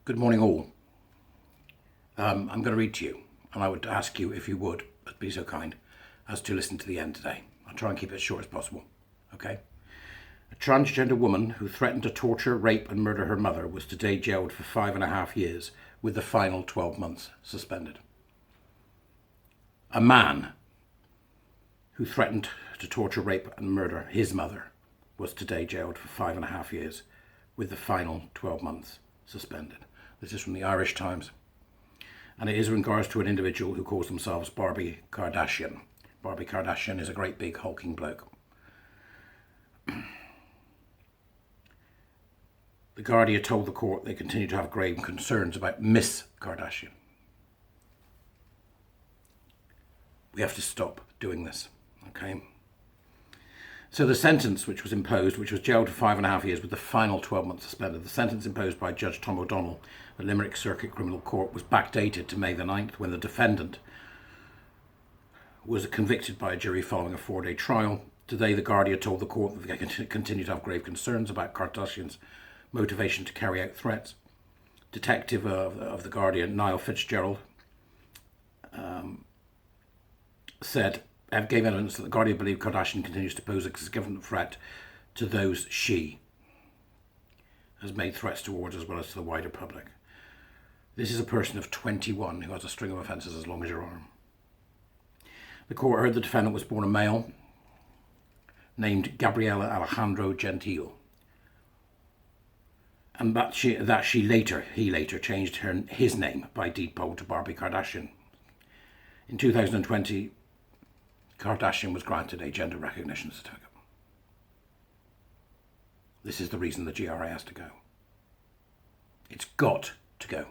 Good morning all. I'm going to read to you, and I would ask you if you would be so kind as to listen to the end today. I'll try and keep it as short as possible, okay? A transgender woman who threatened to torture, rape and murder her mother was today jailed for 5.5 years with the final 12 months suspended. A man who threatened to torture, rape and murder his mother was today jailed for 5.5 years with the final 12 months suspended. This is from the Irish Times, and it is in regards to an individual who calls themselves Barbie Kardashian. Barbie Kardashian is a great big hulking bloke. The Guardian told the court they continue to have grave concerns about Miss Kardashian. We have to stop doing this, okay? So the sentence which was imposed, which was jailed for 5.5 years with the final 12 months suspended, the sentence imposed by Judge Tom O'Donnell at Limerick Circuit Criminal Court was backdated to May the 9th, when the defendant was convicted by a jury following a 4-day trial. Today, the Guardian told the court that they continue to have grave concerns about Kardashian's motivation to carry out threats. Detective of the Guardian, Niall Fitzgerald, gave evidence that the Guardian believed Kardashian continues to pose a significant threat to those she has made threats towards, as well as to the wider public. This is a person of 21 who has a string of offences as long as your arm. The court heard the defendant was born a male named Gabriella Alejandro Gentile, and that he later changed his name by deed poll to Barbie Kardashian. In 2020, Kardashian was granted a gender recognition certificate. This is the reason the GRA has to go. It's got to go.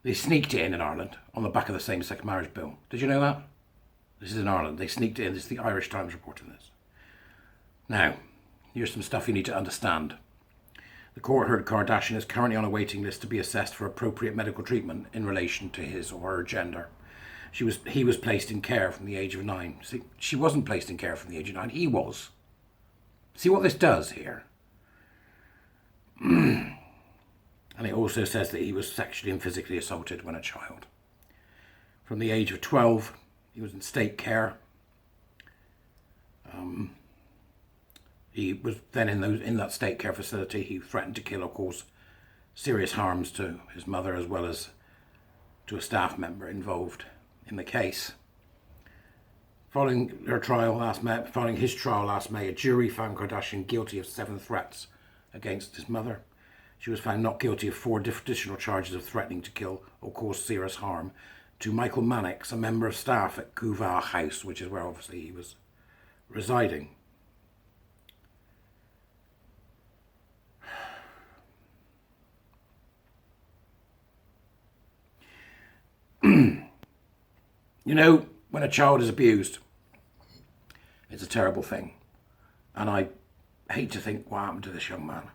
They sneaked it in Ireland on the back of the same-sex marriage bill. Did you know that? This is in Ireland. They sneaked it in. This is the Irish Times reporting this. Now, here's some stuff you need to understand. The court heard Kardashian is currently on a waiting list to be assessed for appropriate medical treatment in relation to his or her gender. He was placed in care from the age of 9. See, she wasn't placed in care from the age of 9. He was. See what this does here? And it also says that he was sexually and physically assaulted when a child. From the age of 12, he was in state care. He was then in that state care facility. He threatened to kill or cause serious harms to his mother, as well as to a staff member involved in the case. Following his trial last May, a jury found Kardashian guilty of 7 threats against his mother. She was found not guilty of 4 additional charges of threatening to kill or cause serious harm to Michael Mannix, a member of staff at Couva House, which is where obviously he was residing. You know, when a child is abused, it's a terrible thing. And I hate to think what happened to this young man.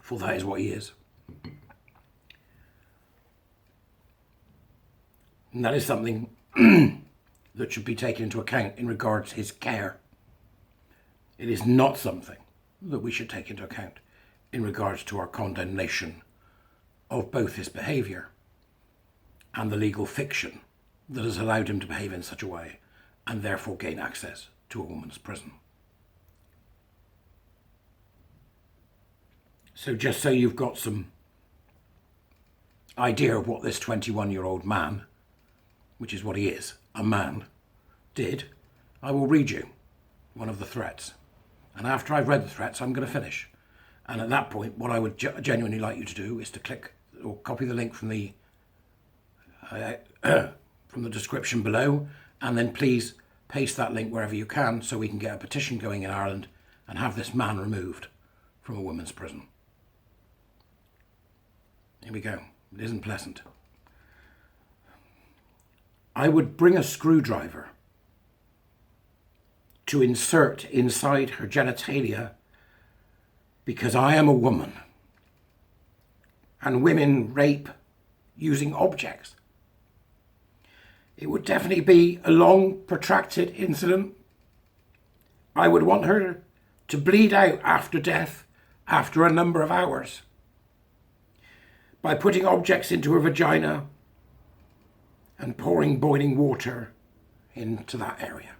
For that is what he is. And that is something that should be taken into account in regards to his care. It is not something that we should take into account in regards to our condemnation of both his behaviour and the legal fiction that has allowed him to behave in such a way and therefore gain access to a woman's prison. So just so you've got some idea of what this 21-year-old man, which is what he is, a man, did, I will read you one of the threats. And after I've read the threats, I'm going to finish. And at that point, what I would genuinely like you to do is to click or copy the link from the description below, and then please paste that link wherever you can so we can get a petition going in Ireland and have this man removed from a women's prison. Here we go. It isn't pleasant. I would bring a screwdriver to insert inside her genitalia because I am a woman and women rape using objects. It would definitely be a long, protracted incident. I would want her to bleed out after death after a number of hours. by putting objects into her vagina and pouring boiling water into that area.